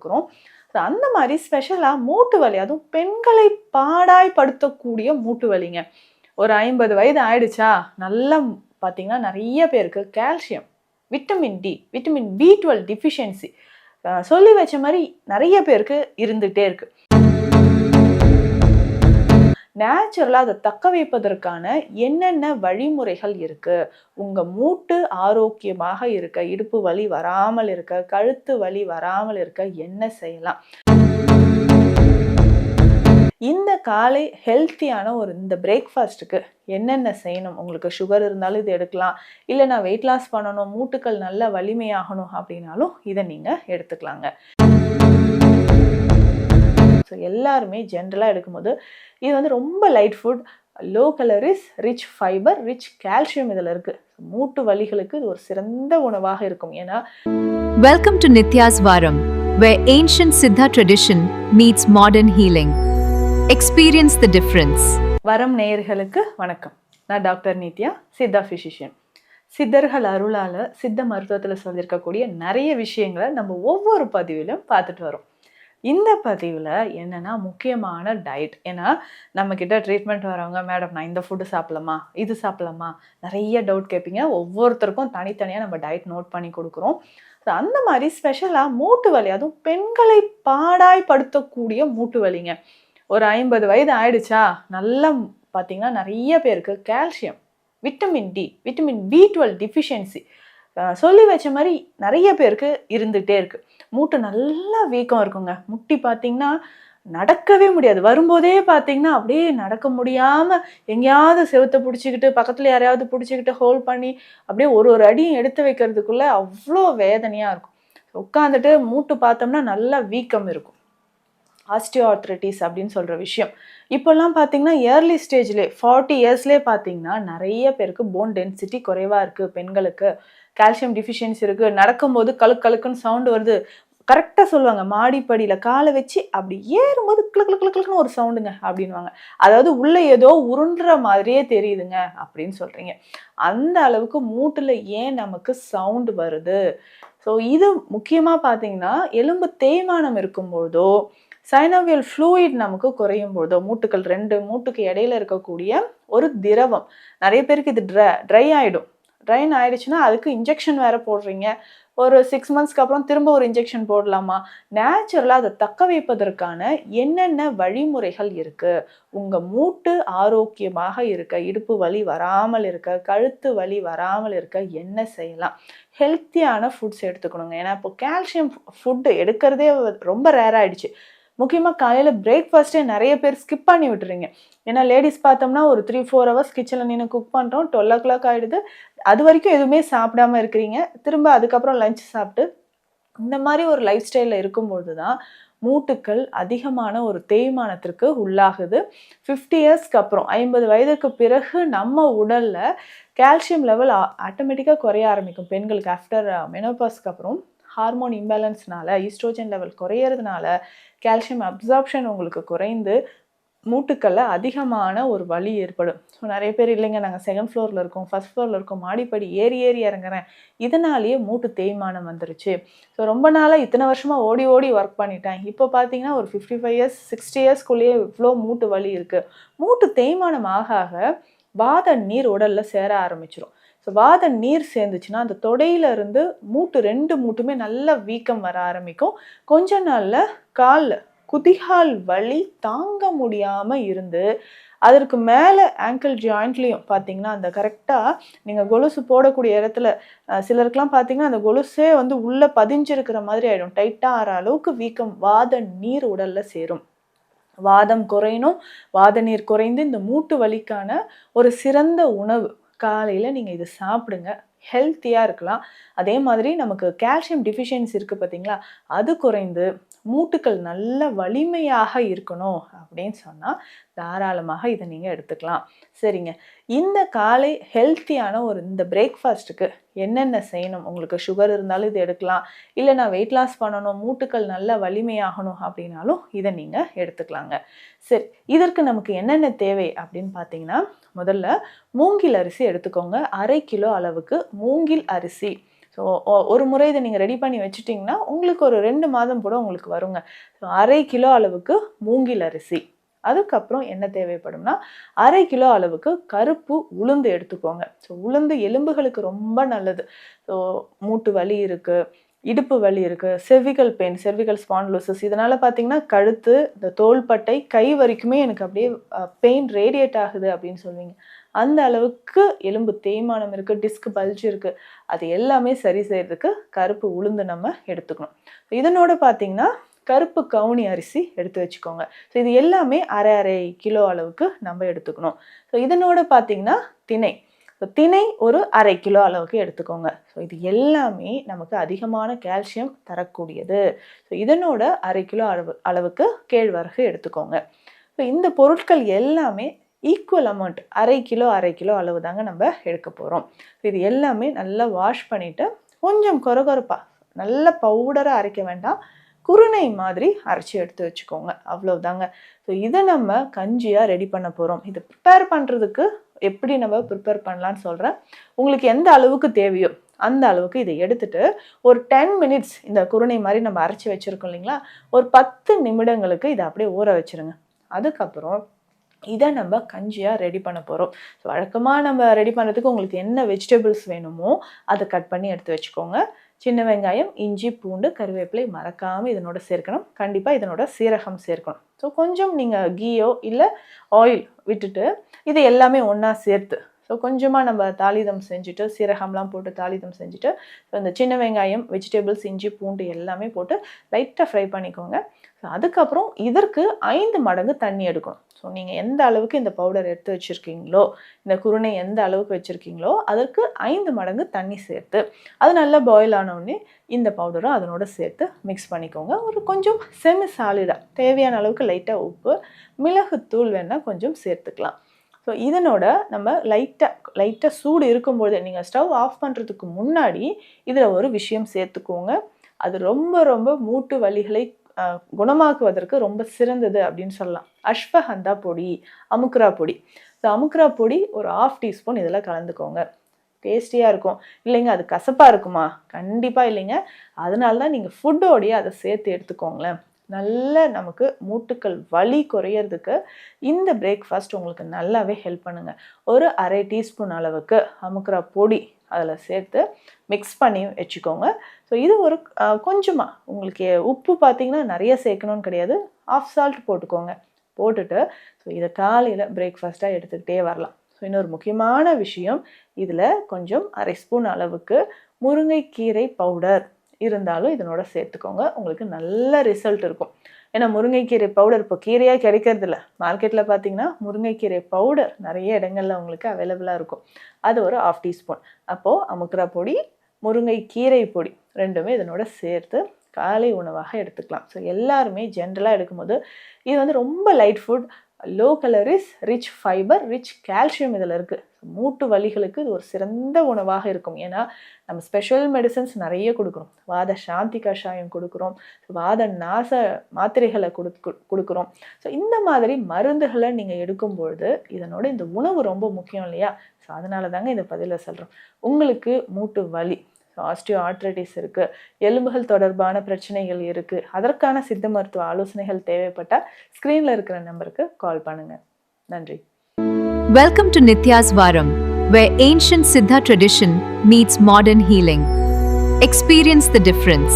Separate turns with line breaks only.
கொடுக்குறோம். அந்த மாதிரி ஸ்பெஷலாக மூட்டு வலி, அதுவும் பெண்களை பாடாய்படுத்தக்கூடிய மூட்டு வலிங்க. ஒரு 50 வயது ஆயிடுச்சா நல்லா பார்த்தீங்கன்னா நிறைய பேருக்கு calcium, vitamin D, vitamin B12 deficiency சொல்லி வச்ச மாதிரி நிறைய பேருக்கு இருந்துகிட்டே இருக்கு. நேச்சுரலாக அதை தக்க வைப்பதற்கான என்னென்ன வழிமுறைகள் இருக்கு? உங்க மூட்டு ஆரோக்கியமாக இருக்க, இடுப்பு வலி வராமல் இருக்க, கழுத்து வலி வராமல் இருக்க என்ன செய்யலாம்? இந்த காலை ஹெல்த்தியான இந்த பிரேக்ஃபாஸ்ட்டுக்கு என்னென்ன செய்யணும்? உங்களுக்கு சுகர் இருந்தாலும் இது எடுக்கலாம், இல்லை நான் வெயிட் லாஸ் பண்ணணும், மூட்டுக்கள் நல்ல வலிமையாகணும் அப்படின்னாலும் இதை நீங்கள் எடுத்துக்கலாங்க. ஸோ எல்லாருமே ஜென்ரலாக எடுக்கும்போது இது ரொம்ப light food, low calories, rich fibre, rich calcium இதில் இருக்குது. மூட்டு வலிகளுக்கு இது ஒரு சிறந்த உணவாக இருக்கும். ஏன்னா
வெல்கம் டு நித்யாஸ் வாரம், where ancient Siddha tradition meets modern healing. Experience the difference.
வரம் நேயர்களுக்கு வணக்கம். நான் டாக்டர் நித்யா, சித்தா ஃபிசிஷியன். சித்தர்கள் அருளால் சித்த மருத்துவத்தில் சொல்லியிருக்கக்கூடிய நிறைய விஷயங்களை நம்ம ஒவ்வொரு பதிவிலும் பார்த்துட்டு வரோம். இந்த பதிவில் என்னென்னா முக்கியமான டயட். ஏன்னா நம்மக்கிட்ட ட்ரீட்மெண்ட் வரவங்க, மேடம் நான் இந்த ஃபுட்டு சாப்பிடலாமா, இது சாப்பிடலாமா, நிறைய டவுட் கேட்பீங்க. ஒவ்வொருத்தருக்கும் தனித்தனியாக நம்ம டயட் நோட் பண்ணி கொடுக்குறோம். ஸோ அந்த மாதிரி ஸ்பெஷலாக மூட்டு வலி, அதுவும் பெண்களை பாடாய்படுத்தக்கூடிய மூட்டு வலிங்க. ஒரு 50 வயது ஆயிடுச்சா நல்லா பார்த்தீங்கன்னா நிறைய பேருக்கு calcium, vitamin D, vitamin B12 deficiency சொல்லி வச்ச மாதிரி நிறைய பேருக்கு இருந்துகிட்டே இருக்கு. மூட்டு நல்லா வீக்கம் இருக்குங்க. முட்டி பார்த்தீங்கன்னா நடக்கவே முடியாது. வரும்போதே பார்த்தீங்கன்னா அப்படியே நடக்க முடியாமல் எங்கேயாவது செவுத்தை பிடிச்சிக்கிட்டு, பக்கத்தில் யாரையாவது பிடிச்சிக்கிட்டு ஹோல்ட் பண்ணி அப்படியே ஒரு அடியும் எடுத்து வைக்கிறதுக்குள்ளே அவ்வளோ வேதனையாக இருக்கும். உட்காந்துட்டு மூட்டு பார்த்தோம்னா நல்லா வீக்கம் இருக்கும். ஆஸ்டியோஆர்த்ரைட்டிஸ் அப்படின்னு சொல்கிற விஷயம் இப்போல்லாம் பார்த்தீங்கன்னா இயர்லி ஸ்டேஜ்லேயே 40 இயர்ஸ்லேயே பார்த்தீங்கன்னா நிறைய பேருக்கு போன் டென்சிட்டி குறைவாக இருக்குது. பெண்களுக்கு கால்சியம் டிஃபிஷியன்சி இருக்குது. நடக்கும்போது கழுக்குன்னு சவுண்டு வருது. கரெக்டாக சொல்லுவாங்க, மாடிப்படியில் காலை வச்சு அப்படி ஏறும்போது கிளுக்குன்னு ஒரு சவுண்டுங்க அப்படின்வாங்க. அதாவது உள்ளே ஏதோ உருண்டுற மாதிரியே தெரியுதுங்க அப்படின்னு சொல்கிறீங்க. அந்த அளவுக்கு மூட்டில் ஏன் நமக்கு சவுண்டு வருது? ஸோ இது முக்கியமாக பார்த்தீங்கன்னா எலும்பு தேய்மானம் இருக்கும்போதோ, சைனோவியல் ஃப்ளூயிட் நமக்கு குறையும் போதோ, மூட்டுக்கள் 2 மூட்டுக்கு இடையில இருக்கக்கூடிய ஒரு திரவம், நிறைய பேருக்கு இது ட்ரை ஆகிடும். ட்ரைன் ஆகிடுச்சுன்னா அதுக்கு இன்ஜெக்ஷன் வேறு போடுறீங்க. ஒரு 6 மந்த்ஸ்க்கு அப்புறம் திரும்ப ஒரு இன்ஜெக்ஷன் போடலாமா? நேச்சுரலாக அதை தக்க வைப்பதற்கான என்னென்ன வழிமுறைகள் இருக்குது? உங்கள் மூட்டு ஆரோக்கியமாக இருக்க, இடுப்பு வலி வராமல் இருக்க, கழுத்து வலி வராமல் இருக்க என்ன செய்யலாம்? ஹெல்த்தியான ஃபுட்ஸ் எடுத்துக்கணுங்க. ஏன்னா இப்போ கால்சியம் ஃபுட்டு எடுக்கிறதே ரொம்ப ரேர் ஆகிடுச்சு. முக்கியமாக காலையில் பிரேக்ஃபாஸ்ட்டே நிறைய பேர் ஸ்கிப் பண்ணி விட்டுறீங்க. ஏன்னா லேடிஸ் பார்த்தோம்னா ஒரு 3-4 ஹவர்ஸ் கிச்சனில் நின்று குக் பண்ணுறோம், 12 o'clock ஆகிடுது. அது வரைக்கும் எதுவுமே சாப்பிடாம இருக்கிறீங்க. திரும்ப அதுக்கப்புறம் லஞ்ச் சாப்பிட்டு இந்த மாதிரி ஒரு லைஃப் ஸ்டைலில் இருக்கும்போது தான் மூட்டுக்கள் அதிகமான ஒரு தேய்மானத்திற்கு உள்ளாகுது. 50 இயர்ஸ்க்கு அப்புறம் 50 வயதுக்கு பிறகு நம்ம உடலில் கால்சியம் லெவல் ஆட்டோமேட்டிக்காக குறைய ஆரம்பிக்கும். பெண்களுக்கு ஆஃப்டர் மெனோபாஸ்க்கு அப்புறம் ஹார்மோன் இம்பேலன்ஸ்னால, ஈஸ்ட்ரோஜன் லெவல் குறையிறதுனால கால்சியம் அப்சார்ப்ஷன் உங்களுக்கு குறைந்து மூட்டுக்களில் அதிகமான ஒரு வலி ஏற்படும். ஸோ நிறைய பேர் இல்லைங்க நாங்கள் 2nd ஃப்ளோரில் இருக்கோம், 1st ஃப்ளோரில் இருக்கோம், மாடிப்படி ஏறி இறங்குறேன், இதனாலேயே மூட்டு தேய்மானம் வந்துருச்சு. ஸோ ரொம்ப நாளாக இத்தனை வருஷமாக ஓடி ஒர்க் பண்ணிட்டேன், இப்போ பார்த்தீங்கன்னா ஒரு 55 இயர்ஸ் 60 இயர்ஸ்க்குள்ளேயே இவ்வளோ மூட்டு வலி இருக்குது. மூட்டு தேய்மானம் ஆக வாத நீர் உடலில் சேர ஆரம்பிச்சிடும். ஸோ வாத நீர் சேர்ந்துச்சுன்னா அந்த தொடையிலிருந்து மூட்டு 2 மூட்டுமே நல்ல வீக்கம் வர ஆரம்பிக்கும். கொஞ்ச நாளில் காலில் குதிகால் வலி தாங்க முடியாமல் இருந்து அதற்கு மேலே ஆங்கிள் ஜாயிண்ட்லேயும் பார்த்தீங்கன்னா அந்த கரெக்டாக நீங்கள் கொலுசு போடக்கூடிய இடத்துல சிலருக்கெலாம் பார்த்தீங்கன்னா அந்த கொலுசே உள்ளே பதிஞ்சிருக்கிற மாதிரி ஆகிடும். டைட்டாக ஆகிற அளவுக்கு வீக்கம், வாத நீர் உடலில் சேரும். வாதம் குறையணும். வாத நீர் குறைந்து இந்த மூட்டு வலிக்கான ஒரு சிறந்த உணவு காலையில் நீங்கள் இது சாப்பிடுங்க. ஹெல்த்தியாக இருக்கலாம். அதே மாதிரி நமக்கு கால்சியம் டிஃபிஷியன்சி இருக்குது பார்த்தீங்களா, அது குறைந்து மூட்டுக்கள் நல்ல வலிமையாக இருக்கணும் அப்படின்னு சொன்னால் தாராளமாக இதை நீங்கள் எடுத்துக்கலாம். சரிங்க, இந்த காலை ஹெல்த்தியான இந்த பிரேக்ஃபாஸ்ட்டுக்கு என்னென்ன செய்யணும்? உங்களுக்கு சுகர் இருந்தாலும் இது எடுக்கலாம், இல்லை நான் வெயிட் லாஸ் பண்ணணும், மூட்டுக்கள் நல்ல வலிமையாகணும் அப்படின்னாலும் இதை நீங்கள் எடுத்துக்கலாங்க. சரி, இதற்கு நமக்கு என்னென்ன தேவை அப்படின்னு பார்த்தீங்கன்னா, முதல்ல மூங்கில் அரிசி எடுத்துக்கோங்க. 1/2 கிலோ அளவுக்கு மூங்கில் அரிசி ஸோ ஒரு முறை இதை நீங்கள் ரெடி பண்ணி வச்சுட்டிங்கன்னா உங்களுக்கு ஒரு 2 மாதம் கூட உங்களுக்கு வருங்க. ஸோ 1/2 கிலோ அளவுக்கு மூங்கில் அரிசி, அதுக்கப்புறம் என்ன தேவைப்படும்னா 1/2 கிலோ அளவுக்கு கருப்பு உளுந்து எடுத்துக்கோங்க. ஸோ உளுந்து எலும்புகளுக்கு ரொம்ப நல்லது. ஸோ மூட்டு வலி இருக்குது, இடுப்பு வலி இருக்குது, செர்விக்கல் பெயின், செர்விக்கல் ஸ்பான்டிலோசிஸ், இதனால் பார்த்தீங்கன்னா கழுத்து, இந்த தோள்பட்டை, கை வரைக்குமே எனக்கு அப்படியே பெயின் ரேடியேட் ஆகுது அப்படின்னு சொல்லுவீங்க. அந்த அளவுக்கு எலும்பு தேய்மானம் இருக்குது, டிஸ்க் பல்ஜ் இருக்குது. அது எல்லாமே சரி செய்யறதுக்கு கருப்பு உளுந்து நம்ம எடுத்துக்கணும். இதனோட பார்த்தீங்கன்னா கருப்பு கவுனி அரிசி எடுத்து வச்சுக்கோங்க. ஸோ இது எல்லாமே 1/2 கிலோ அளவுக்கு நம்ம எடுத்துக்கணும். ஸோ இதனோட பார்த்தீங்கன்னா திணை, ஸோ திணை ஒரு 1/2 கிலோ அளவுக்கு எடுத்துக்கோங்க. ஸோ இது எல்லாமே நமக்கு அதிகமான கால்சியம் தரக்கூடியது. ஸோ இதனோட 1/2 கிலோ அளவுக்கு கேழ்வரகு எடுத்துக்கோங்க. ஸோ இந்த பொருட்கள் எல்லாமே ஈக்குவல் அமௌண்ட் 1/2 கிலோ அளவு தாங்க நம்ம எடுக்க போகிறோம். இது எல்லாமே நல்லா வாஷ் பண்ணிவிட்டு கொஞ்சம் கொரகொரப்பாக, நல்ல பவுடராக அரைக்க வேண்டாம், குருணை மாதிரி அரைச்சி எடுத்து வச்சுக்கோங்க. அவ்வளோதாங்க. ஸோ இதை நம்ம கஞ்சியாக ரெடி பண்ண போகிறோம். இது ப்ரிப்பேர் பண்ணுறதுக்கு எப்படி நம்ம ப்ரிப்பேர் பண்ணலான்னு சொல்கிறேன். உங்களுக்கு எந்த அளவுக்கு தேவையோ அந்த அளவுக்கு இதை எடுத்துட்டு ஒரு 10 மினிட்ஸ் இந்த குருணை மாதிரி நம்ம அரைச்சி வச்சுருக்கோம் இல்லைங்களா, ஒரு 10 நிமிடங்களுக்கு இதை அப்படியே ஊற வச்சுருங்க. அதுக்கப்புறம் இதை நம்ம கஞ்சியாக ரெடி பண்ண போகிறோம். ஸோ வழக்கமாக நம்ம ரெடி பண்ணுறதுக்கு உங்களுக்கு என்ன வெஜிடபிள்ஸ் வேணுமோ அதை கட் பண்ணி எடுத்து வச்சுக்கோங்க. சின்ன வெங்காயம், இஞ்சி, பூண்டு, கருவேப்பிலை மறக்காமல் இதனோட சேர்க்கணும். கண்டிப்பாக இதனோட சீரகம் சேர்க்கணும். ஸோ கொஞ்சம் நீங்கள் கீயோ இல்லை ஆயில் விட்டுட்டு இதை எல்லாமே ஒன்றா சேர்த்து, ஸோ கொஞ்சமாக நம்ம தாளிதம் செஞ்சுட்டு, சீரகம்லாம் போட்டு தாளிதம் செஞ்சுட்டு, ஸோ இந்த சின்ன வெங்காயம், வெஜிடபிள்ஸ், இஞ்சி, பூண்டு எல்லாமே போட்டு லைட்டாக ஃப்ரை பண்ணிக்கோங்க. ஸோ அதுக்கப்புறம் இதற்கு 5 மடங்கு தண்ணி எடுக்கணும். ஸோ நீங்கள் எந்த அளவுக்கு இந்த பவுடர் எடுத்து வச்சுருக்கீங்களோ, இந்த குருணை எந்த அளவுக்கு வச்சுருக்கீங்களோ அதற்கு 5 மடங்கு தண்ணி சேர்த்து, அது நல்லா பாயில் ஆனவுடனே இந்த பவுடரும் அதனோட சேர்த்து மிக்ஸ் பண்ணிக்கோங்க. ஒரு கொஞ்சம் செமி சாலிடாக தேவையான அளவுக்கு லைட்டாக உப்பு, மிளகுத்தூள் வேணால் கொஞ்சம் சேர்த்துக்கலாம். ஸோ இதனோட நம்ம லைட்டாக சூடு இருக்கும்போது, நீங்கள் ஸ்டவ் ஆஃப் பண்ணுறதுக்கு முன்னாடி இதில் ஒரு விஷயம் சேர்த்துக்கோங்க. அது ரொம்ப ரொம்ப மூட்டு வலிகளை குணமாக்குவதற்கு ரொம்ப சிறந்தது அப்படின்னு சொல்லலாம். அஸ்வகந்தா பொடி, அமுக்ரா பொடி. ஸோ அமுக்ரா பொடி ஒரு 1/2 டீஸ்பூன் இதில் கலந்துக்கோங்க. டேஸ்டியாக இருக்கும். இல்லைங்க அது கசப்பாக இருக்குமா? கண்டிப்பாக இல்லைங்க. அதனால தான் நீங்கள் ஃபுட்டோடையே அதை சேர்த்து எடுத்துக்கோங்களேன். நல்ல நமக்கு மூட்டுக்கள் வலி குறையிறதுக்கு இந்த பிரேக்ஃபாஸ்ட் உங்களுக்கு நல்லாவே ஹெல்ப் பண்ணுங்க. ஒரு 1/2 டீஸ்பூன் அளவுக்கு அமுக்ரா பொடி அதில் சேர்த்து மிக்ஸ் பண்ணி வச்சுக்கோங்க. ஸோ இது ஒரு கொஞ்சமாக உங்களுக்கு உப்பு பார்த்தீங்கன்னா நிறைய சேர்க்கணும்னு கிடையாது, 1/2 சால்ட் போட்டுக்கோங்க. போட்டுட்டு ஸோ இதை காலையில் பிரேக்ஃபாஸ்ட்டாக எடுத்துக்கிட்டே வரலாம். ஸோ இன்னொரு முக்கியமான விஷயம், இதில் கொஞ்சம் 1/2 ஸ்பூன் அளவுக்கு முருங்கைக்கீரை பவுடர் இருந்தாலும் இதனோட சேர்த்துக்கோங்க. உங்களுக்கு நல்ல ரிசல்ட் இருக்கும். ஏன்னா முருங்கைக்கீரை பவுடர் இப்போ கீரையாக கிடைக்கிறது இல்லை. மார்க்கெட்டில் பார்த்தீங்கன்னா முருங்கைக்கீரை பவுடர் நிறைய இடங்களில் உங்களுக்கு அவைலபிளாக இருக்கும். அது ஒரு 1/2 டீஸ்பூன். அப்போது அமுக்ரா பொடி, முருங்கைக்கீரை பொடி ரெண்டுமே இதனோட சேர்த்து காலை உணவாக எடுத்துக்கலாம். ஸோ எல்லாருமே ஜென்ரலாக எடுக்கும்போது இது வந்து ரொம்ப light food, low calories, rich fibre, rich calcium இதில் இருக்குது. மூட்டு வலிகளுக்கு இது ஒரு சிறந்த உணவாக இருக்கும். ஏன்னா நம்ம ஸ்பெஷல் மெடிசன்ஸ் நிறைய கொடுக்குறோம். வாத சாந்தி கஷாயம் கொடுக்குறோம், வாத நாச மாத்திரைகளை கொடுக்குறோம். ஸோ இந்த மாதிரி மருந்துகளை நீங்கள் எடுக்கும்பொழுது இதனோட இந்த உணவு ரொம்ப முக்கியம் இல்லையா? ஸோ அதனால தாங்க இந்த பதிலில் சொல்கிறோம். உங்களுக்கு மூட்டு வலி, ஆஸ்டியோ ஆர்த்ரைட்டிஸ் இருக்குது, எலும்புகள் தொடர்பான பிரச்சனைகள் இருக்குது, அதற்கான சித்த மருத்துவ ஆலோசனைகள் தேவைப்பட்டால் ஸ்க்ரீனில் இருக்கிற நம்பருக்கு கால் பண்ணுங்கள். நன்றி.
Welcome to Nitya's Varam, where ancient Siddha tradition meets modern healing. Experience the difference.